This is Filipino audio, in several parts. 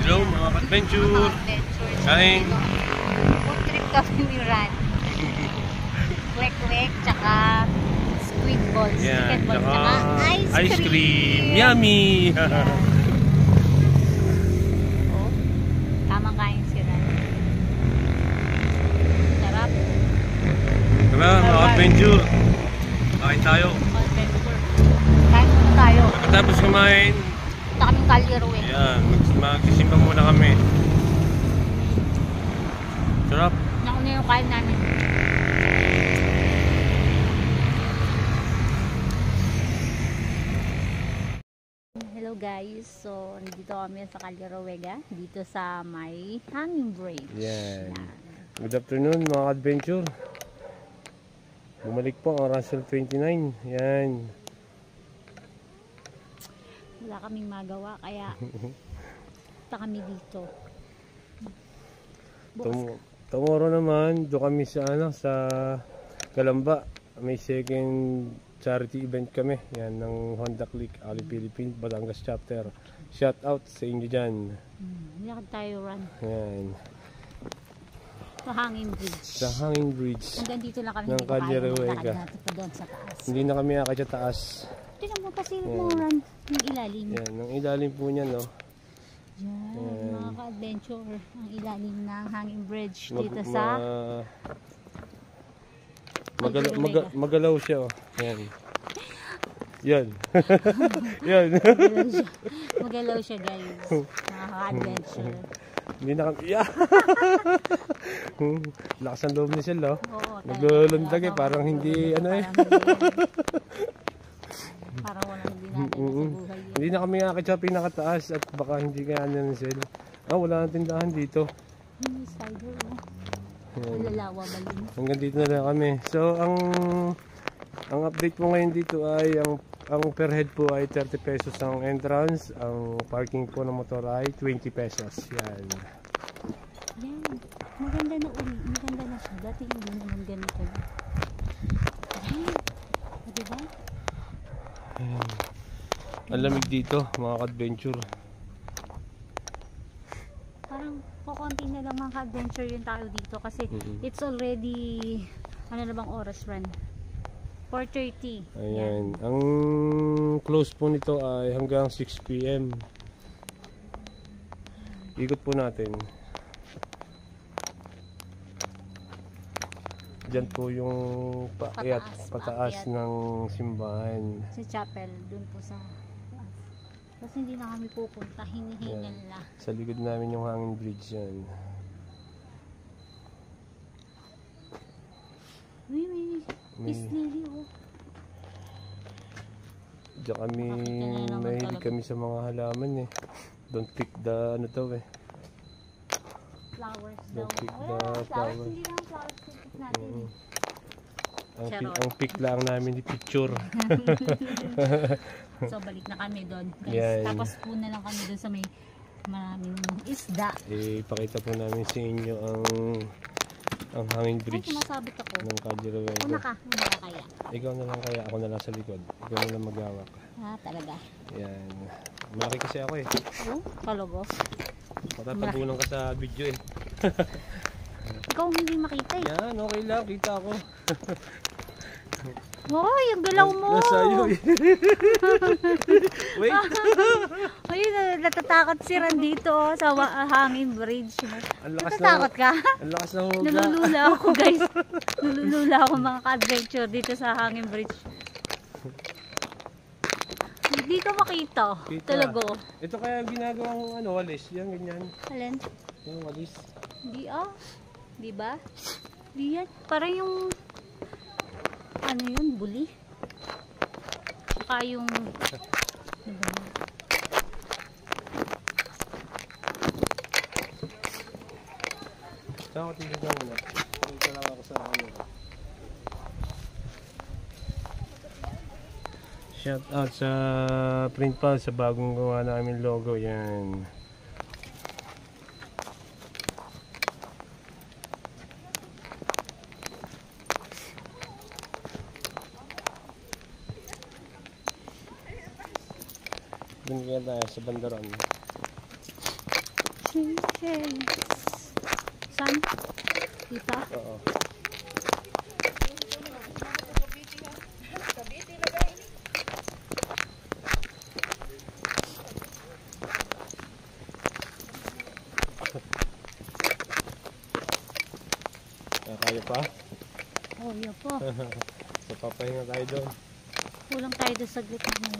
Hello mga adventure. Kain. Food trip kami ni Ran. Kwek-kwek, tsaka squid balls, chicken balls, tsaka ice cream. Yummy! Oh, tamang kain si Ran. Sarap. Tara mga adventure. Kain tayo. Adventure. Kain muna tayo. Pagkatapos kumain, Punta kaming Calirue. ayan, magsisimba muna kami. Sarap. Nauna yung kain namin. Hello guys, so nandito kami sa Calirue, dito sa may hanging bridge. Yan. Good afternoon mga adventure. Bumalik po ang Russell 29. Yan. Wala kaming magawa kaya punta kami dito. Tomorrow naman doon kami sa sa Calamba. May second charity event kami. Yan ng Honda Click Ali Philippines Batangas chapter. Shout out sa inyo diyan. Lakad tayo, Ran. Yan. Sa hanging bridge. Sa hanging bridge. Hanggang dito lang kami ng Calirue. doon sa taas. Hindi na kami akit sa taas. Tingnan mo kasi mo, Ran, yung ilalim. Yan, ng ilalim po niya, no. Yan, mga ka-adventure, ang ilalim ng hanging bridge dito sa magalaw siya, oh. Yan. Yan. Yan. Magalaw siya, guys. Mga ka-adventure. Hindi na kami. Yeah. Lakas ang loob ni Sel, oh. Oo, naglulundag eh, parang hindi, ano eh. Parang walang dinadala sa buhay. Hindi na kami akit sa pinakataas at baka hindi kaya ni Sel. Wala nang tindahan dito. May spider, oh. Lalawa ba yun? Hanggang dito na lang kami. So, ang update po ngayon dito ay ang per head po ay 30 pesos ang entrance. Ang parking po ng motor ay 20 pesos. Yan. Yan. Maganda na uli. Maganda na siya. Dati hindi naman ganito. Yan. O, diba? Ayan. Ang lamig dito, mga ka-adventure. Parang kukunti na lang mga ka-adventure yung tao dito kasi it's already, ano na bang oras, Ran? 4:30. Ayan. Ang close po nito ay hanggang 6 PM. Ikot po natin. Diyan po yung pataas ng simbahan. Sa chapel, dun po sa tapos hindi na kami pupunta, hinihingal na. Sa likod namin yung hanging bridge yan. May lily, oh. Diyan kami, mahilig kami sa mga halaman eh. Don't pick the ano daw eh. Flowers daw. Don't pick the Flowers, flowers. hindi lang flowers pick natin. Ang pick lang namin ni picture. So balik na kami doon, guys. Yan. Tapos po na lang kami doon sa may maraming isda. Ipakita po namin sa inyo ang hanging bridge Sumasabit ako. ng Calirue. Una ka kaya. Ikaw na lang kaya, ako na lang sa likod. Ikaw na lang maghawak. Talaga. Yan. Malaki kasi ako eh. Oh, kalogo. Matatabunan ka sa video eh. Ikaw hindi makita eh. Yan, okay lang. Kita ako. Hoy, ang galaw mo! Nasa iyo eh. Wait. Ayun, natatakot si Ran dito sa hanging bridge. Natatakot ka? Ang lakas ng huga. Nalulula ako, guys. Nalulula ako mga ka-adventure dito sa hanging bridge. Hindi ka makita. Talaga. Ito kaya ginagawang walis. Yan, ganyan. Alin? Yung walis. Hindi Di ba? Di yan. Parang yung ano yun, buli. Saka yung Saan ako tingnan muna? Ito lang ako sa shout out sa print pa sa bagong gawa namin logo. Yan. Doon kaya tayo sa bandaran. Seychelles. Saan? Dito? Oo. Kaya pa? Oh, yun po. So papahinga tayo doon. Kulang tayo doon sa glit na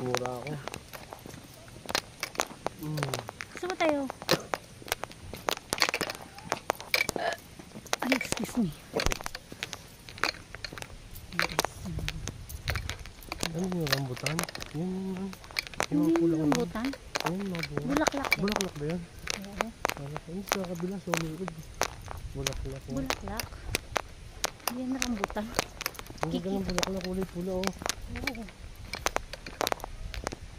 Mura ako. Gusto mo tayo? Ay, excuse me. Ano yung rambutan? Yan. Yung Hindi pula yung rambutan. Yan, mga bunga. Bulaklak. Bulaklak ba yan? Oo. Ay, sa kabila, so umiikod. Bulaklak. Bulaklak. Hindi yan rambutan. Ang ganda ng bulaklak, kulay pula oh. Oo.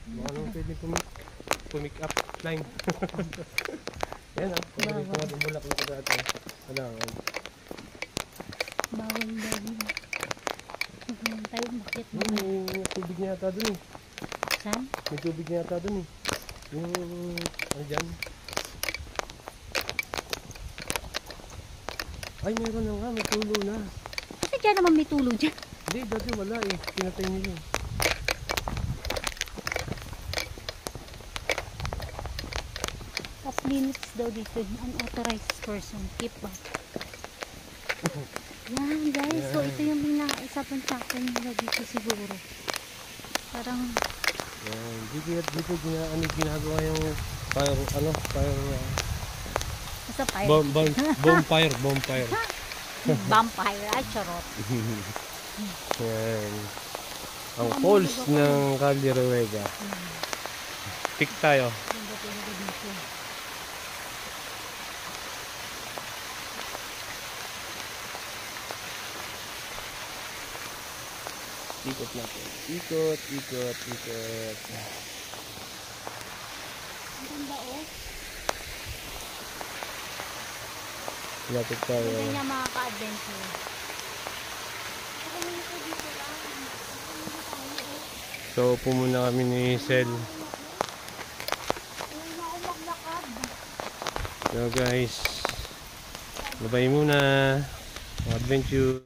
Baka naman pwede pumik up line. Yan ah, pwede ko natin bulaklak dati. Wala nga. Bawal daw yun. Huwag naman tayo makit mo. May tubig niya yata dun eh. Saan? May tubig niya yata dun eh. Yung, ano dyan? Ay, meron na nga, may tulo na. Kasi dyan naman may tulo dyan. Hindi, dati wala eh. Pinatay nila eh. Tapos limits daw dito yung unauthorized person. Keep back. Yan guys, so ito yung pinaka-isapan sa akin nila dito siguro. Parang Yan, dito ginagawa yung sa fire. bonfire. Vampire, charot. Yan. Ang falls ng Calderuega. Pick tayo. Ganda talaga dito. Ikot natin. Ikot. Ang ganda oh. Lapit tayo. Ganda niya mga ka-adventure. So, upo muna kami ni Sel. So guys, babay muna. Adventure.